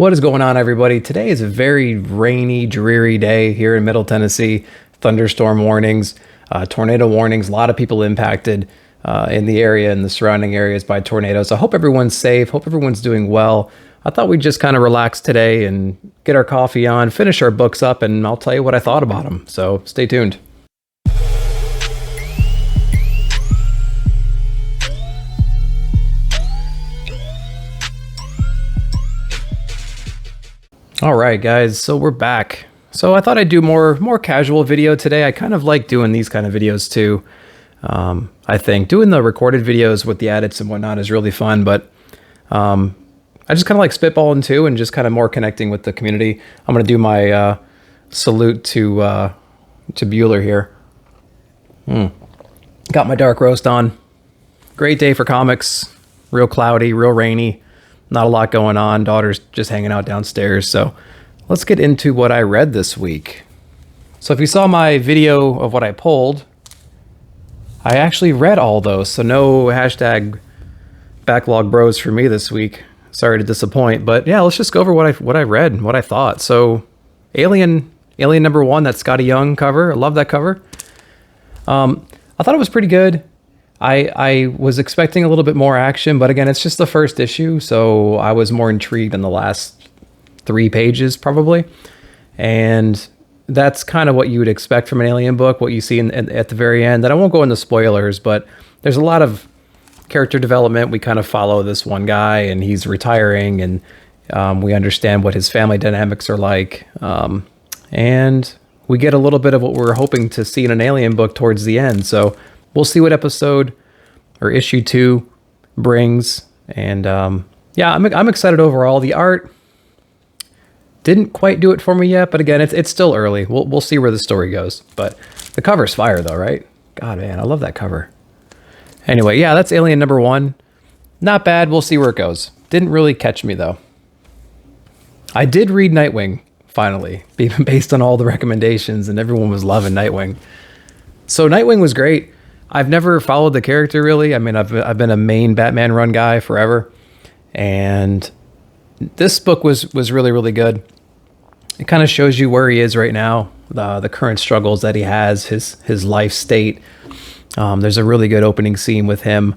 What is going on, everybody? Today is a very rainy, dreary day here in Middle Tennessee. Thunderstorm warnings, tornado warnings, a lot of people impacted in the area and the surrounding areas by tornadoes. I hope everyone's safe, hope everyone's doing well. I thought we'd just kind of relax today and get our coffee on, finish our books up, and I'll tell you what I thought about them. So stay tuned. All right, guys, so we're back. So I thought I'd do more casual video today. I kind of like doing these kind of videos too. I think doing the recorded videos with the edits and whatnot is really fun, but I just kind of like spitballing too and just kind of more connecting with the community. I'm going to do my salute to Bueller here. Got my dark roast on. Great day for comics. Real cloudy, real rainy. Not a lot going on. Daughter's just hanging out downstairs. So let's get into what I read this week. So if you saw my video of what I pulled, I actually read all those. So no hashtag backlog bros for me this week. Sorry to disappoint, but yeah, let's just go over what I read and what I thought. So Alien #1, that Scotty Young cover. I love that cover. I thought it was pretty good. I was expecting a little bit more action, but again, it's just the first issue, so I was more intrigued in the last 3 pages probably. And that's kind of what you would expect from an Alien book, what you see at the very end. And I won't go into spoilers, but there's a lot of character development. We kind of follow this one guy, and he's retiring, and we understand what his family dynamics are like. And we get a little bit of what we're hoping to see in an Alien book towards the end. So we'll see what episode or issue 2 brings. And yeah, I'm excited overall. The art didn't quite do it for me yet, but again, it's still early. We'll see where the story goes. But the cover's fire though, right? God, man, I love that cover. Anyway, yeah, that's Alien #1. Not bad. We'll see where it goes. Didn't really catch me though. I did read Nightwing finally, based on all the recommendations, and everyone was loving Nightwing. So Nightwing was great. I've never followed the character really. I mean, I've been a main Batman run guy forever, and this book was really, really good. It kind of shows you where he is right now, the current struggles that he has, his life state. There's a really good opening scene with him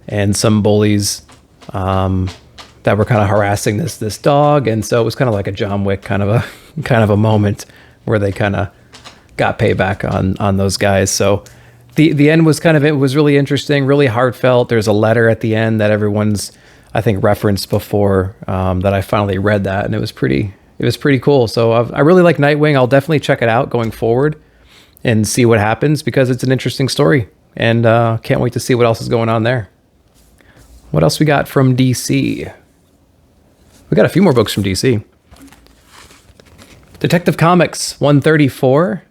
and some bullies that were kind of harassing this dog, and so it was kind of like a John Wick kind of a moment where they kind of got payback on those guys. So the end was it was really interesting, really heartfelt. There's a letter at the end that everyone's, I think, referenced before, that I finally read that, and it was pretty cool. So I really like Nightwing. I'll definitely check it out going forward and see what happens, because it's an interesting story, and can't wait to see what else is going on there. What else we got from DC? We got a few more books from DC. Detective Comics 134.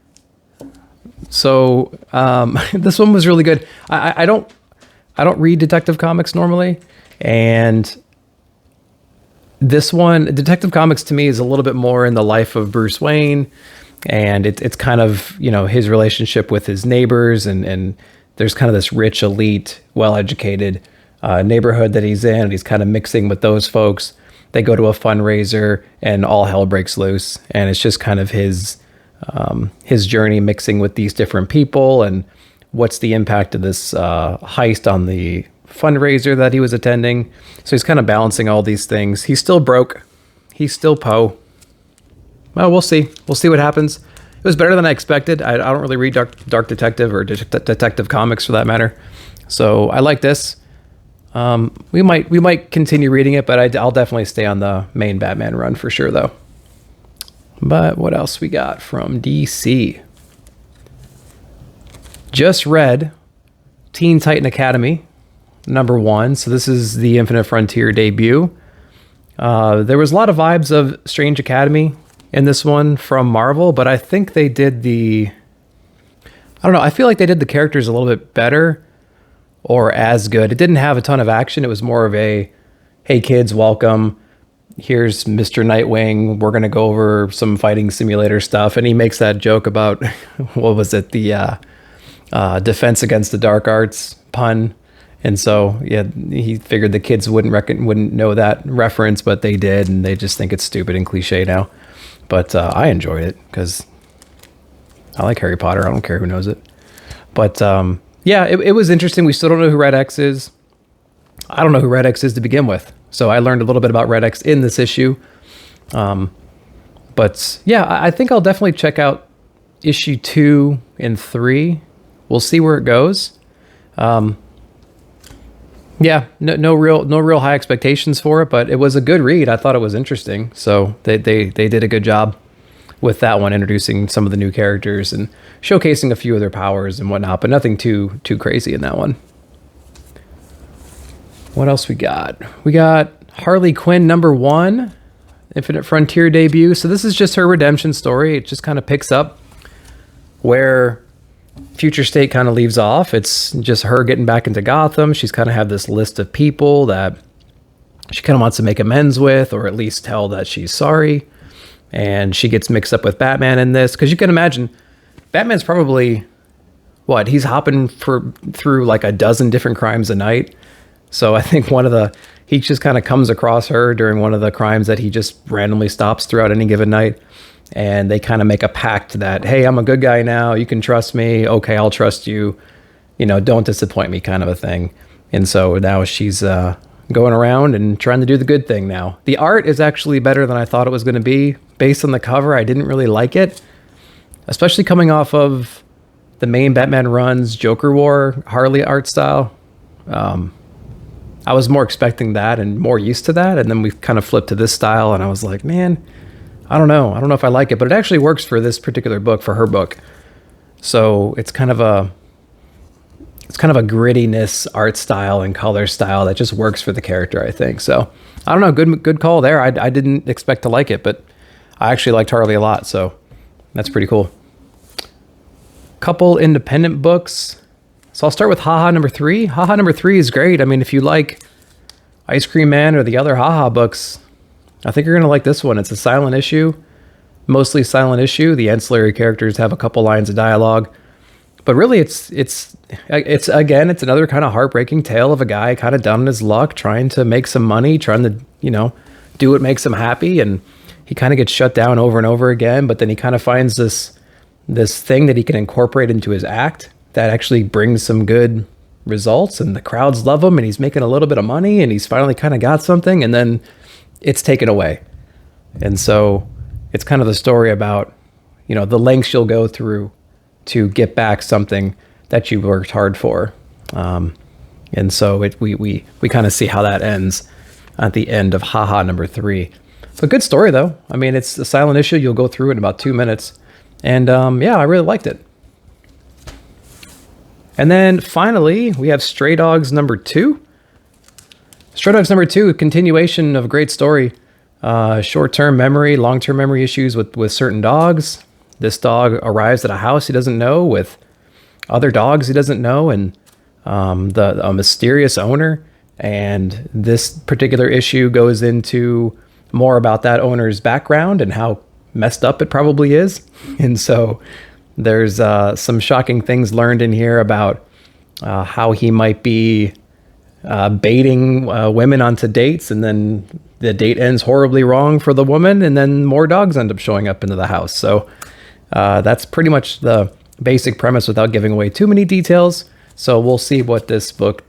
So this one was really good. I don't read Detective Comics normally, and this one, Detective Comics, to me is a little bit more in the life of Bruce Wayne, and it's kind of, you know, his relationship with his neighbors, and there's kind of this rich, elite, well-educated neighborhood that he's in, and he's kind of mixing with those folks. They go to a fundraiser, and all hell breaks loose, and it's just kind of his journey mixing with these different people, and what's the impact of this heist on the fundraiser that he was attending. So he's kind of balancing all these things. He's still broke. He's still Poe. Well, we'll see. We'll see what happens. It was better than I expected. I don't really read Dark Detective or Detective Comics for that matter. So I like this. We might continue reading it, but I'll definitely stay on the main Batman run for sure, though. But what else we got from DC? Just read Teen Titan Academy #1. So this is the Infinite Frontier debut. There was a lot of vibes of Strange Academy in this one from Marvel, but I think they did I don't know, I feel like they did the characters a little bit better, or as good. It didn't have a ton of action. It was more of a, hey kids, welcome. Here's Mr. Nightwing. We're going to go over some fighting simulator stuff. And he makes that joke about, what was it? The Defense Against the Dark Arts pun And so, yeah, he figured the kids wouldn't know that reference, but they did, and they just think it's stupid and cliche now. But I enjoyed it because I like Harry Potter. I don't care who knows it. But yeah, it was interesting. We still don't know who Red X is. I don't know who Red X is to begin with. So I learned a little bit about Red X in this issue. But yeah, I think I'll definitely check out issue 2 and 3. We'll see where it goes. Yeah, no real high expectations for it, but it was a good read. I thought it was interesting. So they did a good job with that one, introducing some of the new characters and showcasing a few of their powers and whatnot, but nothing too crazy in that one. What else we got? We got Harley Quinn #1, Infinite Frontier debut. So this is just her redemption story. It just kind of picks up where Future State kind of leaves off. It's just her getting back into Gotham. She's kind of have this list of people that she kind of wants to make amends with, or at least tell that she's sorry. And she gets mixed up with Batman in this, because you can imagine Batman's probably he's hopping through like a dozen different crimes a night. So I think he just kind of comes across her during one of the crimes that he just randomly stops throughout any given night. And they kind of make a pact that, hey, I'm a good guy now. You can trust me. Okay, I'll trust you. Don't disappoint me, kind of a thing. And so now she's going around and trying to do the good thing now. The art is actually better than I thought it was going to be. Based on the cover, I didn't really like it, especially coming off of the main Batman runs Joker War Harley art style. I was more expecting that and more used to that. And then we kind of flipped to this style, and I was like, man, I don't know if I like it, but it actually works for this particular book, for her book. So it's kind of a grittiness art style and color style that just works for the character, I think. So I don't know, good call there. I didn't expect to like it, but I actually liked Harley a lot, so that's pretty cool. Couple independent books. So I'll start with HaHa #3. HaHa #3 is great. I mean, if you like Ice Cream Man or the other HaHa books, I think you're going to like this one. It's a silent issue, mostly silent issue. The ancillary characters have a couple lines of dialogue, but really it's another kind of heartbreaking tale of a guy kind of down on his luck, trying to make some money, trying to, do what makes him happy. And he kind of gets shut down over and over again, but then he kind of finds this thing that he can incorporate into his act that actually brings some good results, and the crowds love him, and he's making a little bit of money, and he's finally kind of got something, and then it's taken away. And so it's kind of the story about, the lengths you'll go through to get back something that you worked hard for. And so we kind of see how that ends at the end of HaHa #3. It's a good story, though. I mean, it's a silent issue. You'll go through it in about 2 minutes. And yeah, I really liked it. And then finally, we have Stray Dogs #2. Stray Dogs #2, a continuation of a great story. Short-term memory, long-term memory issues with certain dogs. This dog arrives at a house he doesn't know with other dogs he doesn't know, and a mysterious owner. And this particular issue goes into more about that owner's background and how messed up it probably is. And so there's some shocking things learned in here about how he might be baiting women onto dates, and then the date ends horribly wrong for the woman, and then more dogs end up showing up into the house. So that's pretty much the basic premise without giving away too many details. So we'll see what this book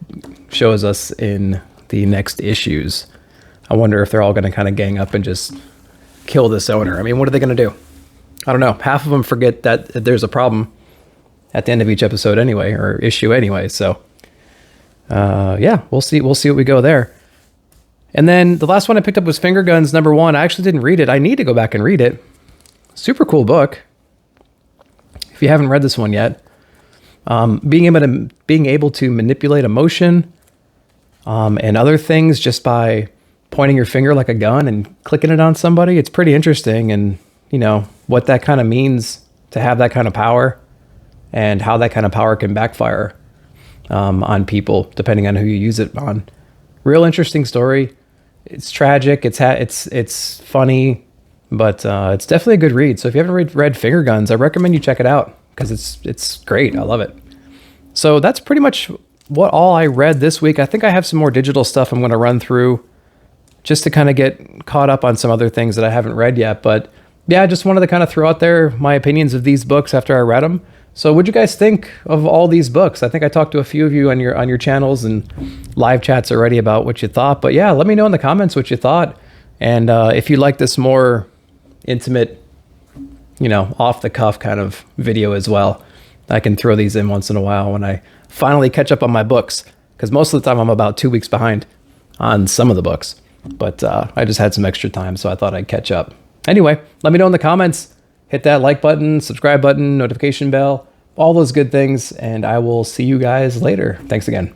shows us in the next issues. I wonder if they're all going to kind of gang up and just kill this owner. I mean, what are they going to do? I don't know. Half of them forget that there's a problem at the end of each episode anyway, or issue anyway. So yeah, we'll see what we go there. And then the last one I picked up was Finger Guns #1. I actually didn't read it. I need to go back and read it. Super cool book. If you haven't read this one yet, being able to manipulate emotion and other things just by pointing your finger like a gun and clicking it on somebody, it's pretty interesting. And what that kind of means to have that kind of power, and how that kind of power can backfire on people depending on who you use it on. Real interesting story. It's tragic. It's funny, but it's definitely a good read. So if you haven't read Finger Guns, I recommend you check it out because it's great. I love it. So that's pretty much what all I read this week. I think I have some more digital stuff I'm going to run through just to kind of get caught up on some other things that I haven't read yet. But yeah, I just wanted to kind of throw out there my opinions of these books after I read them. So what'd you guys think of all these books? I think I talked to a few of you on your channels and live chats already about what you thought. But yeah, let me know in the comments what you thought. And if you like this more intimate, off the cuff kind of video as well, I can throw these in once in a while when I finally catch up on my books. Because most of the time I'm about 2 weeks behind on some of the books. But I just had some extra time, so I thought I'd catch up. Anyway, let me know in the comments. Hit that like button, subscribe button, notification bell, all those good things, and I will see you guys later. Thanks again.